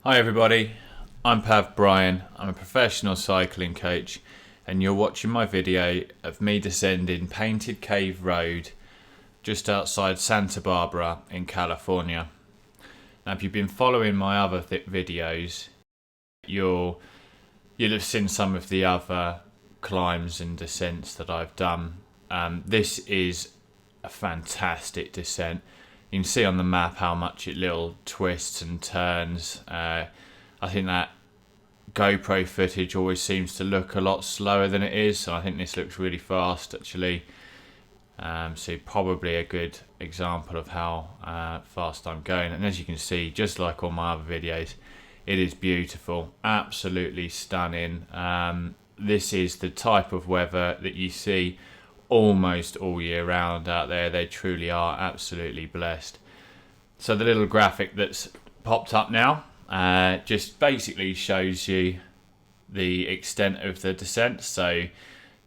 Hi everybody, I'm Pav Bryan. I'm a professional cycling coach and you're watching my video of me descending Painted Cave Road just outside Santa Barbara in California. Now if you've been following my other videos, you'll have seen some of the other climbs and descents that I've done. This is a fantastic descent. You can see on the map how much it little twists and turns. I think that GoPro footage always seems to look a lot slower than it is, so I think this looks really fast actually. So probably a good example of how fast I'm going. And as you can see, just like all my other videos, it is beautiful, absolutely stunning. This is the type of weather that you see almost all year round out there. They truly are absolutely blessed. So the little graphic that's popped up now just basically shows you the extent of the descent. So it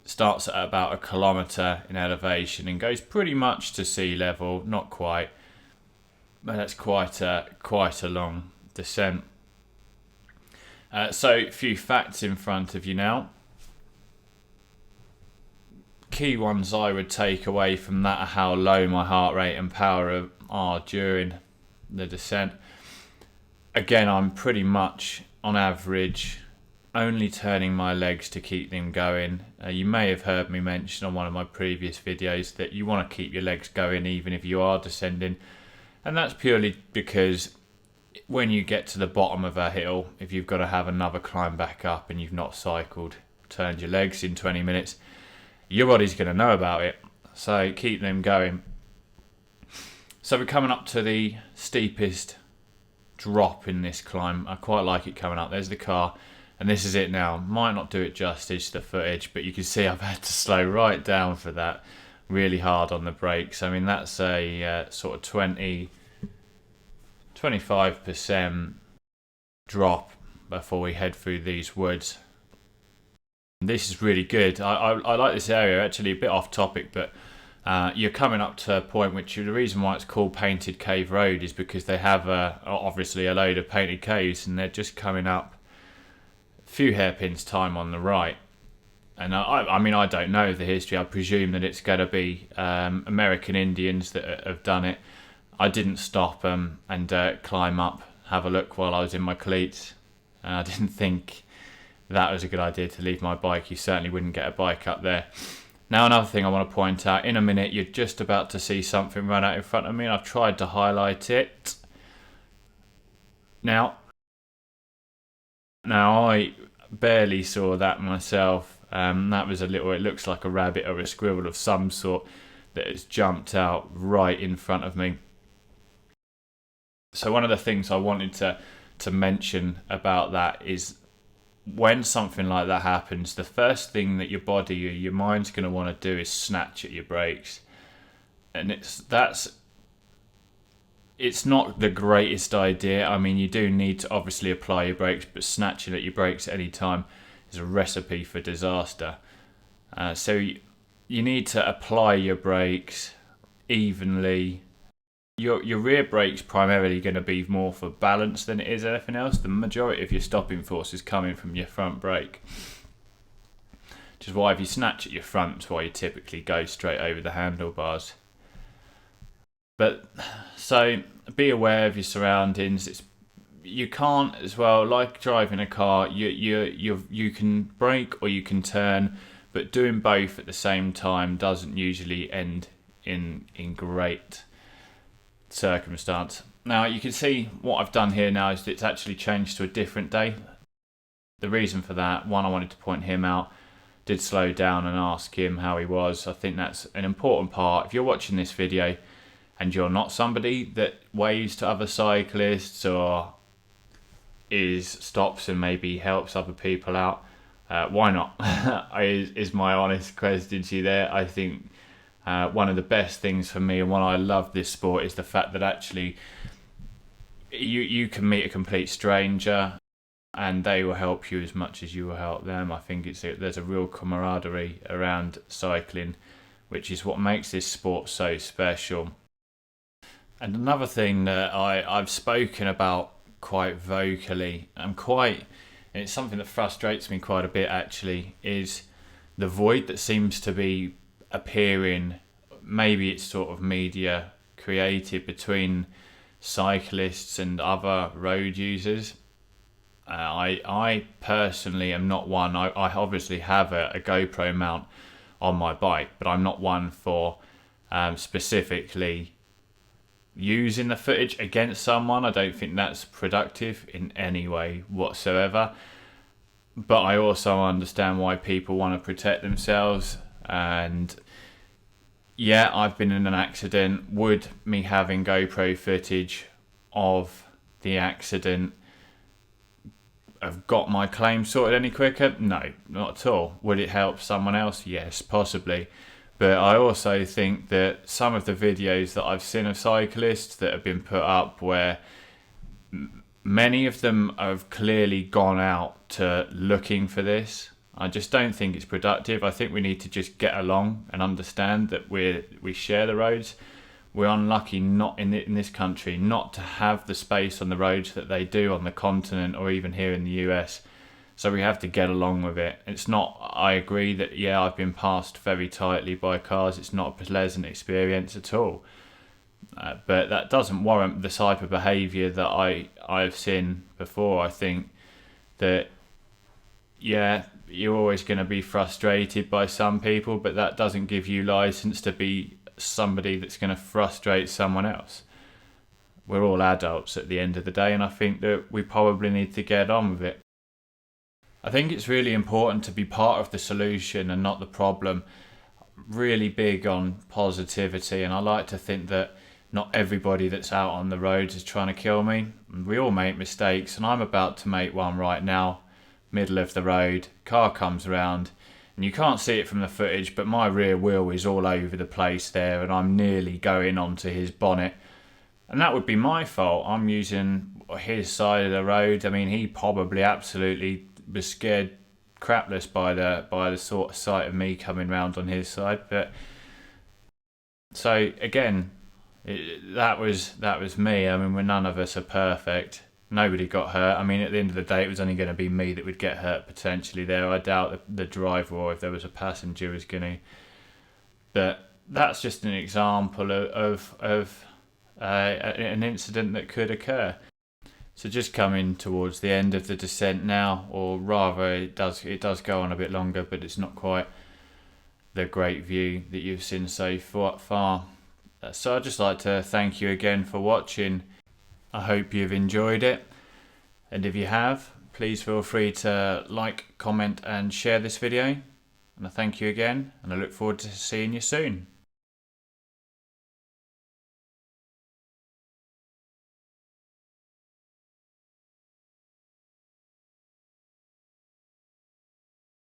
starts at about 1 kilometre in elevation and goes pretty much to sea level, not quite, but that's quite a long descent. So a few facts in front of you now. Key ones I would take away from that are how low my heart rate and power are during the descent. Again, I'm pretty much on average only turning my legs to keep them going. You may have heard me mention on one of my previous videos that you want to keep your legs going even if you are descending, and that's purely because when you get to the bottom of a hill, if you've got to have another climb back up and you've not turned your legs in 20 minutes, your body's going to know about it, so keep them going. So we're coming up to the steepest drop in this climb. I quite like it coming up. There's the car, and this is it now. Might not do it justice to the footage, but you can see I've had to slow right down for that, really hard on the brakes. I mean, that's a sort of 25% drop before we head through these woods. This is really good. I like this area, actually a bit off topic, but you're coming up to a point which the reason why it's called Painted Cave Road is because they have obviously a load of painted caves, and they're just coming up a few hairpins time on the right. And I mean, I don't know the history. I presume that it's going to be American Indians that have done it. I didn't stop and climb up, have a look while I was in my cleats. I didn't think that was a good idea to leave my bike. You certainly wouldn't get a bike up there. Now, another thing I want to point out, in a minute you're just about to see something run out in front of me, and I've tried to highlight it. Now I barely saw that myself. That was it looks like a rabbit or a squirrel of some sort that has jumped out right in front of me. So one of the things I wanted to mention about that is when something like that happens, the first thing that your mind's going to want to do is snatch at your brakes. And it's not the greatest idea. I mean, you do need to obviously apply your brakes, but snatching at your brakes at any time is a recipe for disaster. So you need to apply your brakes evenly. Your rear brake's primarily going to be more for balance than it is anything else. The majority of your stopping force is coming from your front brake, which is why if you snatch at your front, it's why you typically go straight over the handlebars. But so be aware of your surroundings. You can't, as well, like driving a car, you can brake or you can turn, but doing both at the same time doesn't usually end in great circumstance. Now you can see what I've done here now is it's actually changed to a different day. The reason for that, one, I wanted to point him out, did slow down and ask him how he was. I think that's an important part. If you're watching this video and you're not somebody that waves to other cyclists or stops and maybe helps other people out, why not? is my honest question to you there. I think one of the best things for me and why I love this sport is the fact that actually you can meet a complete stranger and they will help you as much as you will help them. I think there's a real camaraderie around cycling, which is what makes this sport so special. And another thing that I've spoken about quite vocally. And it's something that frustrates me quite a bit actually, is the void that seems to be appearing. Maybe it's sort of media created between cyclists and other road users. I personally am not one. I obviously have a GoPro mount on my bike, but I'm not one for specifically using the footage against someone. I don't think that's productive in any way whatsoever. But I also understand why people want to protect themselves. And yeah, I've been in an accident. Would me having GoPro footage of the accident have got my claim sorted any quicker? No, not at all. Would it help someone else? Yes, possibly. But I also think that some of the videos that I've seen of cyclists that have been put up, where many of them have clearly gone out to looking for this, I just don't think it's productive. I think we need to just get along and understand that we share the roads. We're unlucky not in this country not to have the space on the roads that they do on the continent or even here in the US. So we have to get along with it. It's not, I agree that, yeah, I've been passed very tightly by cars. It's not a pleasant experience at all. But that doesn't warrant the type of behaviour that I've seen before. I think that, yeah, you're always going to be frustrated by some people, but that doesn't give you license to be somebody that's going to frustrate someone else. We're all adults at the end of the day, and I think that we probably need to get on with it. I think it's really important to be part of the solution and not the problem. Really big on positivity, and I like to think that not everybody that's out on the roads is trying to kill me. We all make mistakes, and I'm about to make one right now. Middle of the road, car comes around, and you can't see it from the footage, but my rear wheel is all over the place there, and I'm nearly going onto his bonnet. And that would be my fault. I'm using his side of the road. I mean, he probably absolutely was scared crapless by the sort of sight of me coming round on his side. But so again, that was me. I mean, none of us are perfect. Nobody got hurt. I mean, at the end of the day, it was only going to be me that would get hurt potentially there. I doubt the driver, or if there was a passenger, was going to. But that's just an example of an incident that could occur. So just coming towards the end of the descent now, or rather it does go on a bit longer, but it's not quite the great view that you've seen so far. So I'd just like to thank you again for watching. I hope you've enjoyed it, and if you have, please feel free to like, comment and share this video. And I thank you again, and I look forward to seeing you soon.